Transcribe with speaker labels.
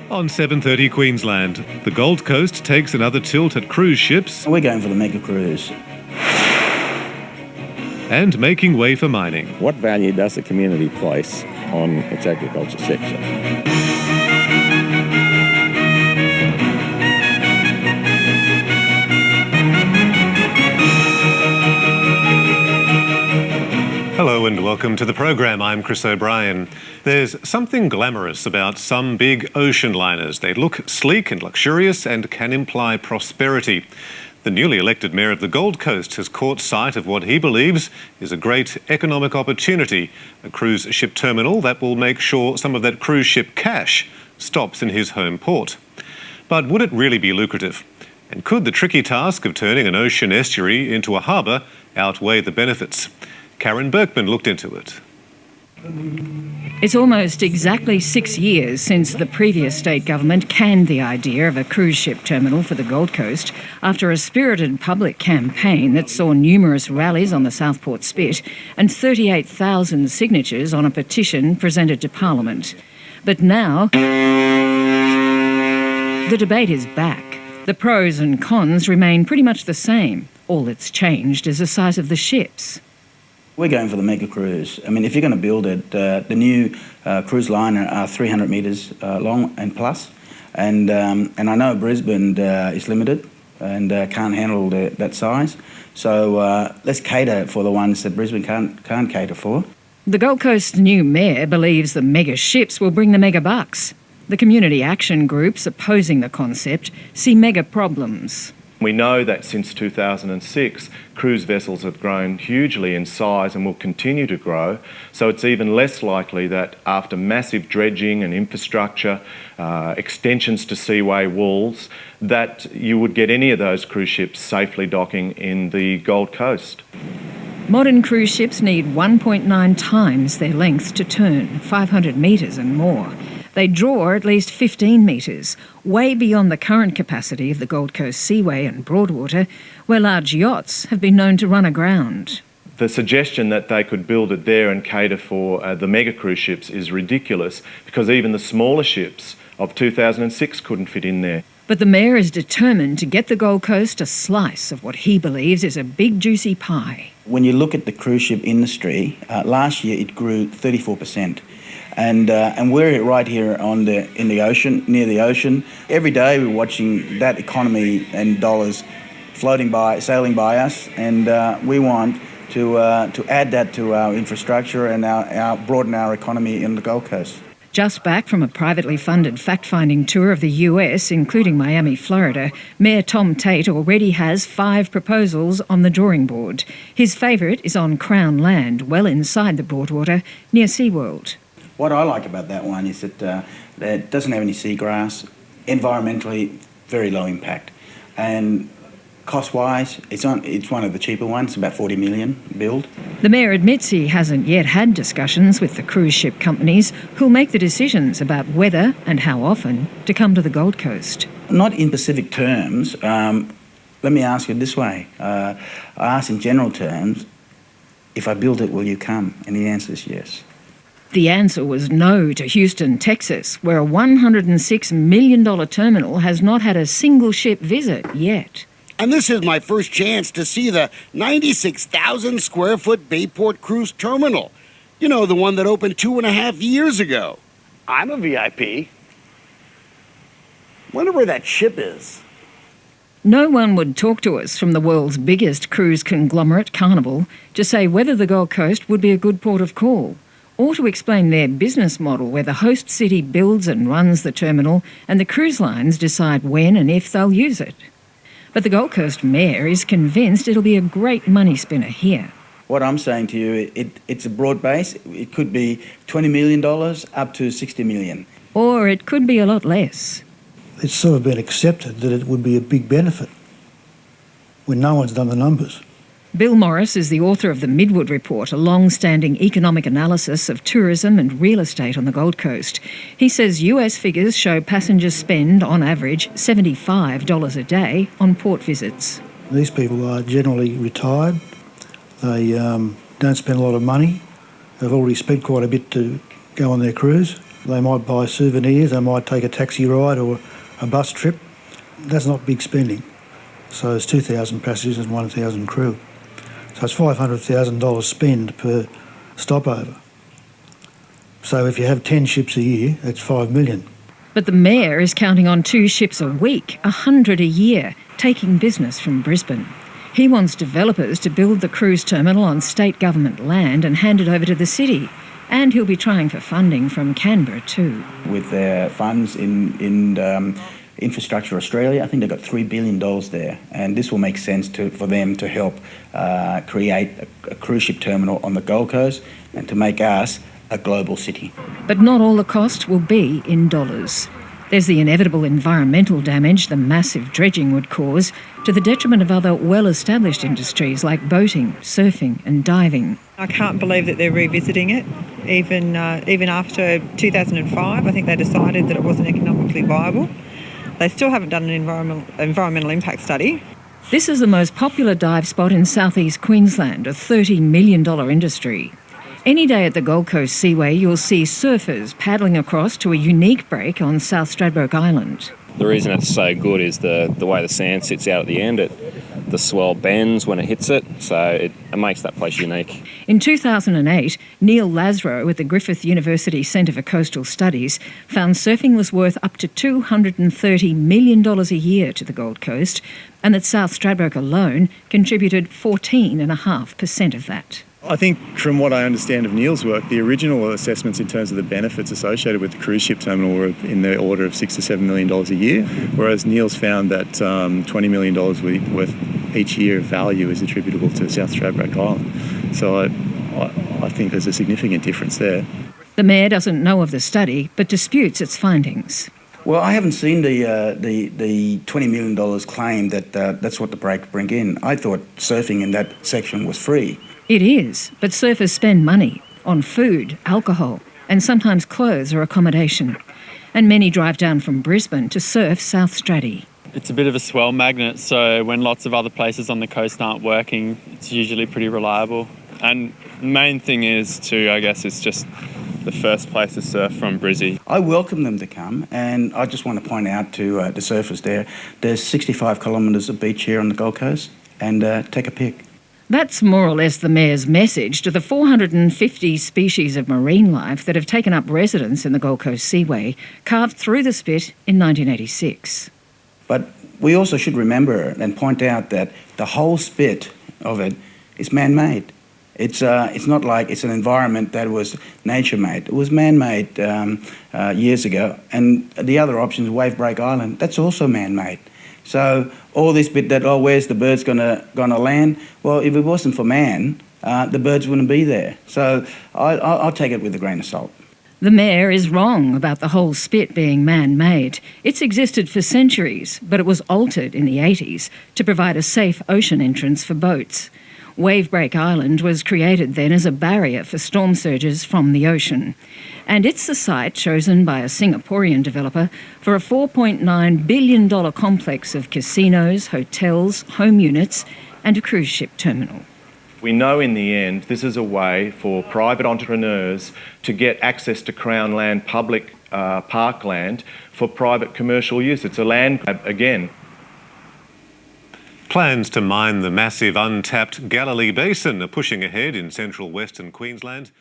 Speaker 1: On 7:30 Queensland, the Gold Coast takes another tilt at cruise ships
Speaker 2: We're going for the mega cruise.
Speaker 1: and making way for mining.
Speaker 3: What value does the community place on its agriculture sector?
Speaker 1: Hello and welcome to the program. I'm Chris O'Brien. There's something glamorous about some big ocean liners. They look sleek and luxurious and can imply prosperity. The newly elected mayor of the Gold Coast has caught sight of what he believes is a great economic opportunity, a cruise ship terminal that will make sure some of that cruise ship cash stops in his home port. But would it really be lucrative? And could the tricky task of turning an ocean estuary into a harbour outweigh the benefits? Karen Berkman looked into it.
Speaker 4: It's almost exactly 6 years since the previous state government canned the idea of a cruise ship terminal for the Gold Coast after a spirited public campaign that saw numerous rallies on the Southport Spit and 38,000 signatures on a petition presented to Parliament. But now, the debate is back. The pros and cons remain pretty much the same. All that's changed is the size of the ships.
Speaker 2: We're going for the mega cruise. I mean, if you're going to build it, the new cruise liner are 300 metres long and plus. And I know Brisbane is limited and can't handle that size. So let's cater for the ones that Brisbane can't cater for.
Speaker 4: The Gold Coast's new mayor believes the mega ships will bring the mega bucks. The community action groups opposing the concept see mega problems.
Speaker 5: We know that since 2006, cruise vessels have grown hugely in size and will continue to grow. So it's even less likely that after massive dredging and infrastructure, extensions to seaway walls, that you would get any of those cruise ships safely docking in the Gold Coast.
Speaker 4: Modern cruise ships need 1.9 times their length to turn, 500 metres and more. They draw at least 15 metres, way beyond the current capacity of the Gold Coast Seaway and Broadwater, where large yachts have been known to run aground.
Speaker 5: The suggestion that they could build it there and cater for the mega cruise ships is ridiculous because even the smaller ships of 2006 couldn't fit in there.
Speaker 4: But the mayor is determined to get the Gold Coast a slice of what he believes is a big juicy pie.
Speaker 2: When you look at the cruise ship industry, last year it grew 34%. And we're right here in the ocean, near the ocean. Every day we're watching that economy and dollars floating by, sailing by us, and we want to add that to our infrastructure and broaden our economy in the Gold Coast.
Speaker 4: Just back from a privately funded fact-finding tour of the US, including Miami, Florida, Mayor Tom Tate already has 5 proposals on the drawing board. His favourite is on Crown land, well inside the Broadwater, near SeaWorld.
Speaker 2: What I like about that one is that it doesn't have any seagrass, environmentally very low impact, and cost-wise, it's one of the cheaper ones, about $40 million build.
Speaker 4: The mayor admits he hasn't yet had discussions with the cruise ship companies who'll make the decisions about whether and how often to come to the Gold Coast.
Speaker 2: Not in specific terms. Let me ask you this way. I ask in general terms, if I build it, will you come? And the answer is yes.
Speaker 4: The answer was no to Houston, Texas, where a $106 million terminal has not had a single ship visit yet.
Speaker 6: And this is my first chance to see the 96,000 square foot Bayport Cruise Terminal. You know, the one that opened 2.5 years ago.
Speaker 7: I'm a VIP. Wonder where that ship is.
Speaker 4: No one would talk to us from the world's biggest cruise conglomerate, Carnival, to say whether the Gold Coast would be a good port of call, or to explain their business model where the host city builds and runs the terminal and the cruise lines decide when and if they'll use it. But the Gold Coast mayor is convinced it'll be a great money spinner here.
Speaker 2: What I'm saying to you, it's a broad base. It could be $20 million up to $60 million.
Speaker 4: Or it could be a lot less.
Speaker 8: It's sort of been accepted that it would be a big benefit when no one's done the numbers.
Speaker 4: Bill Morris is the author of the Midwood Report, a long-standing economic analysis of tourism and real estate on the Gold Coast. He says US figures show passengers spend, on average, $75 a day on port visits.
Speaker 8: These people are generally retired. They don't spend a lot of money. They've already spent quite a bit to go on their cruise. They might buy souvenirs, they might take a taxi ride or a bus trip. That's not big spending. So it's 2,000 passengers and 1,000 crew. So it's $500,000 spend per stopover. So if you have 10 ships a year, that's $5 million.
Speaker 4: But the mayor is counting on 2 ships a week, 100 a year, taking business from Brisbane. He wants developers to build the cruise terminal on state government land and hand it over to the city. And he'll be trying for funding from Canberra too.
Speaker 2: With their funds in Infrastructure Australia, I think they've got $3 billion there. And this will make sense for them to help create a cruise ship terminal on the Gold Coast and to make us a global city.
Speaker 4: But not all the cost will be in dollars. There's the inevitable environmental damage the massive dredging would cause, to the detriment of other well-established industries like boating, surfing and diving.
Speaker 9: I can't believe that they're revisiting it. Even after 2005, I think they decided that it wasn't economically viable. They still haven't done an environmental impact study.
Speaker 4: This is the most popular dive spot in southeast Queensland, a $30 million industry. Any day at the Gold Coast Seaway, you'll see surfers paddling across to a unique break on South Stradbroke Island.
Speaker 3: The reason it's so good is the way the sand sits out at the end. The swell bends when it hits it, so it makes that place unique.
Speaker 4: In 2008, Neil Lasro at the Griffith University Centre for Coastal Studies found surfing was worth up to $230 million a year to the Gold Coast, and that South Stradbroke alone contributed 14.5% of that.
Speaker 10: I think from what I understand of Neil's work, the original assessments in terms of the benefits associated with the cruise ship terminal were in the order of $6 to $7 million a year, whereas Neil's found that $20 million worth each year of value is attributable to South Stradbroke Island. So I think there's a significant difference there.
Speaker 4: The Mayor doesn't know of the study, but disputes its findings.
Speaker 2: Well, I haven't seen the $20 million claim that that's what the break bring in. I thought surfing in that section was free.
Speaker 4: It is, but surfers spend money on food, alcohol, and sometimes clothes or accommodation. And many drive down from Brisbane to surf South Straddy.
Speaker 11: It's a bit of a swell magnet, so when lots of other places on the coast aren't working, it's usually pretty reliable. And the main thing is too, I guess, it's just the first place to surf from Brizzy.
Speaker 2: I welcome them to come, and I just want to point out to the surfers there's 65 kilometres of beach here on the Gold Coast, and take a pic.
Speaker 4: That's more or less the Mayor's message to the 450 species of marine life that have taken up residence in the Gold Coast Seaway, carved through the spit in 1986.
Speaker 2: But we also should remember and point out that the whole spit of it is man-made. It's not like it's an environment that was nature-made. It was man-made years ago. And the other option is Wave Break Island. That's also man-made. So all this bit that, where's the birds gonna land? Well, if it wasn't for man, the birds wouldn't be there. So I'll take it with a grain of salt.
Speaker 4: The Mayor is wrong about the whole spit being man-made. It's existed for centuries, but it was altered in the 80s to provide a safe ocean entrance for boats. Wavebreak Island was created then as a barrier for storm surges from the ocean. And it's the site chosen by a Singaporean developer for a $4.9 billion complex of casinos, hotels, home units and a cruise ship terminal.
Speaker 5: We know in the end this is a way for private entrepreneurs to get access to Crown land, public parkland for private commercial use. It's a land grab again.
Speaker 1: Plans to mine the massive untapped Galilee Basin are pushing ahead in central Western Queensland.